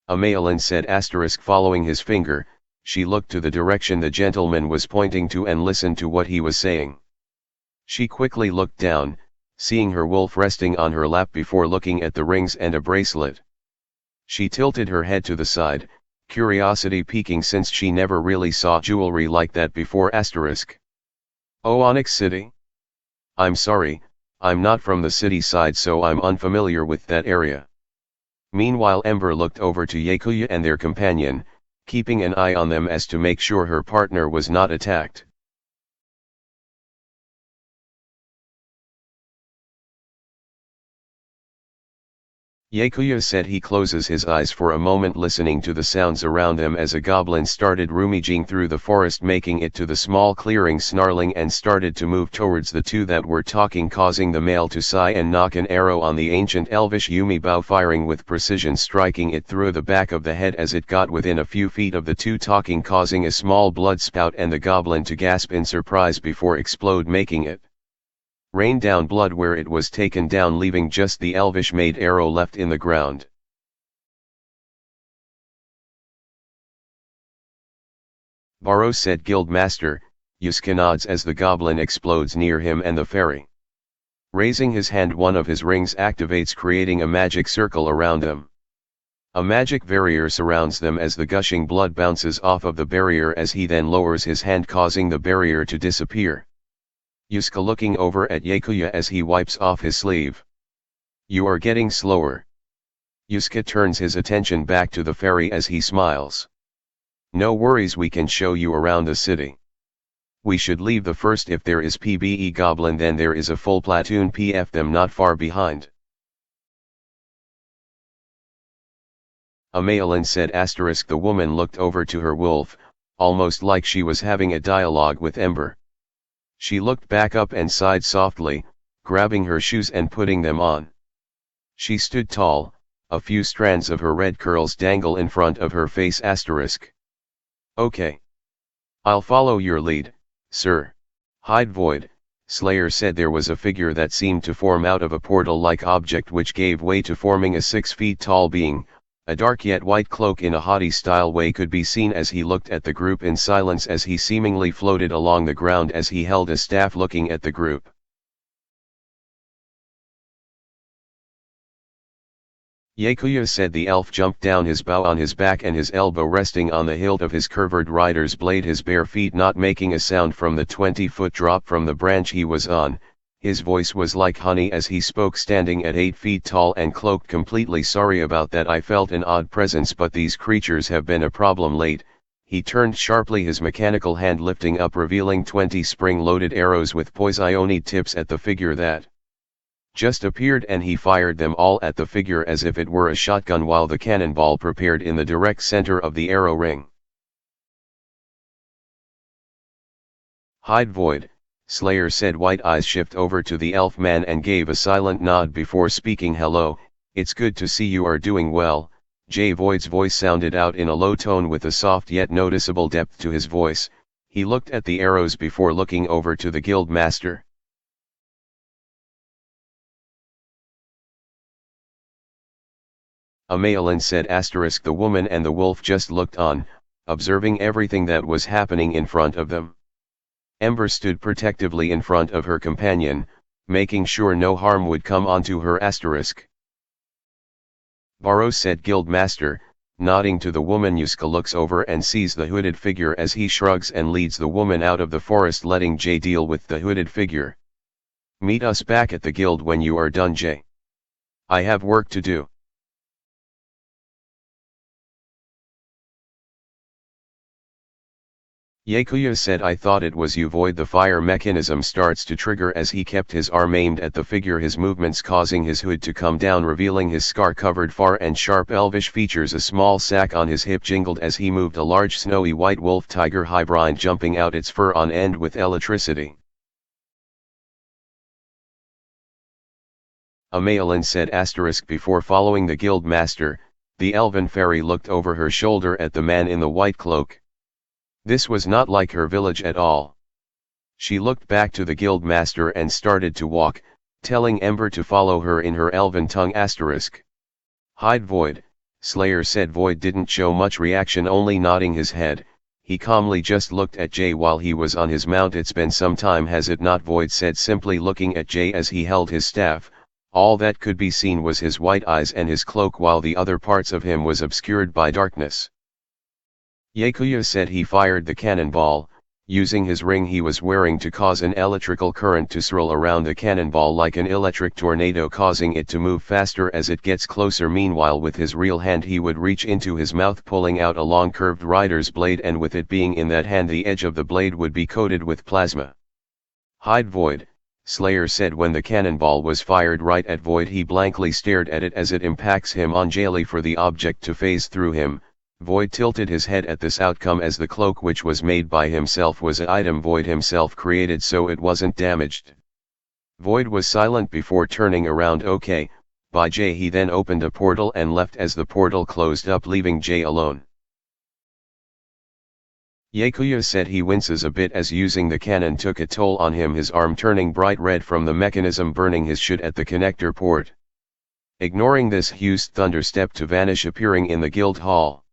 Amaelin said asterisk following his finger. She looked to the direction the gentleman was pointing to and listened to what he was saying. She quickly looked down, seeing her wolf resting on her lap before looking at the rings and a bracelet. She tilted her head to the side, curiosity piquing since she never really saw jewelry like that before asterisk. Oh, Onyx City? I'm sorry, I'm not from the city side so I'm unfamiliar with that area. Meanwhile Ember looked over to Yakuya and their companion, keeping an eye on them as to make sure her partner was not attacked. Yakuya said he closes his eyes for a moment listening to the sounds around them as a goblin started rummaging through the forest making it to the small clearing snarling and started to move towards the two that were talking causing the male to sigh and knock an arrow on the ancient elvish Yumi bow firing with precision striking it through the back of the head as it got within a few feet of the two talking causing a small blood spout and the goblin to gasp in surprise before explode making it rain down blood where it was taken down leaving just the elvish-made arrow left in the ground. Barrow said Guildmaster, Yusuke nods as the goblin explodes near him and the fairy. Raising his hand one of his rings activates creating a magic circle around them. A magic barrier surrounds them as the gushing blood bounces off of the barrier as he then lowers his hand causing the barrier to disappear. Yusuke looking over at Yakuya as he wipes off his sleeve. You are getting slower. Yusuke turns his attention back to the fairy as he smiles. No worries, we can show you around the city. We should leave the first if there is PBE goblin then there is a full platoon PF them not far behind. Amaelin said asterisk the woman looked over to her wolf, almost like she was having a dialogue with Ember. She looked back up and sighed softly, grabbing her shoes and putting them on. She stood tall, a few strands of her red curls dangle in front of her face asterisk. Okay. I'll follow your lead, sir. Hide Void, Slayer said there was a figure that seemed to form out of a portal-like object which gave way to forming a 6 feet tall being. A dark yet white cloak in a haughty-style way could be seen as he looked at the group in silence as he seemingly floated along the ground as he held a staff looking at the group. Yakuya said the elf jumped down his bow on his back and his elbow resting on the hilt of his curved rider's blade, his bare feet not making a sound from the 20-foot drop from the branch he was on. His voice was like honey as he spoke standing at 8 feet tall and cloaked completely. Sorry about that, I felt an odd presence but these creatures have been a problem late. He turned sharply, his mechanical hand lifting up revealing 20 spring-loaded arrows with poisoned tips at the figure that just appeared and he fired them all at the figure as if it were a shotgun while the cannonball prepared in the direct center of the arrow ring. Hide Void, Slayer said, white eyes shift over to the elf man and gave a silent nod before speaking. Hello, it's good to see you are doing well. J. Void's voice sounded out in a low tone with a soft yet noticeable depth to his voice. He looked at the arrows before looking over to the guild master. Amaelin said asterisk the woman and the wolf just looked on, observing everything that was happening in front of them. Ember stood protectively in front of her companion, making sure no harm would come onto her asterisk. Barrow said Guildmaster, nodding to the woman. Yusuke looks over and sees the hooded figure as he shrugs and leads the woman out of the forest, letting Jay deal with the hooded figure. Meet us back at the guild when you are done, Jay. I have work to do. Yakuya said I thought it was you. Void the fire mechanism starts to trigger as he kept his arm aimed at the figure, his movements causing his hood to come down revealing his scar-covered far and sharp elvish features. A small sack on his hip jingled as he moved, a large snowy white wolf tiger hybrid jumping out, its fur on end with electricity. Amaelin said asterisk before following the guild master. The elven fairy looked over her shoulder at the man in the white cloak. This was not like her village at all. She looked back to the guild master and started to walk, telling Ember to follow her in her elven tongue asterisk. Hide Void, Slayer said. Void didn't show much reaction, only nodding his head. He calmly just looked at Jay while he was on his mount. It's been some time, has it not? Void said, simply looking at Jay as he held his staff. All that could be seen was his white eyes and his cloak, while the other parts of him was obscured by darkness. Encouinter said he fired the cannonball, using his ring he was wearing to cause an electrical current to swirl around the cannonball like an electric tornado, causing it to move faster as it gets closer. Meanwhile, with his real hand he would reach into his mouth, pulling out a long curved rider's blade, and with it being in that hand, the edge of the blade would be coated with plasma. Hide, Void, Slayer said. When the cannonball was fired right at Void, he blankly stared at it as it impacts him on jelly for the object to phase through him. Void tilted his head at this outcome, as the cloak, which was made by himself, was an item Void himself created, so it wasn't damaged. Void was silent before turning around. Okay, by Jay. He then opened a portal and left as the portal closed up, leaving Jay alone. Encouinter said he winces a bit as using the cannon took a toll on him, his arm turning bright red from the mechanism burning his shit at the connector port. Ignoring this, Hughes Thunder stepped to vanish, appearing in the guild hall.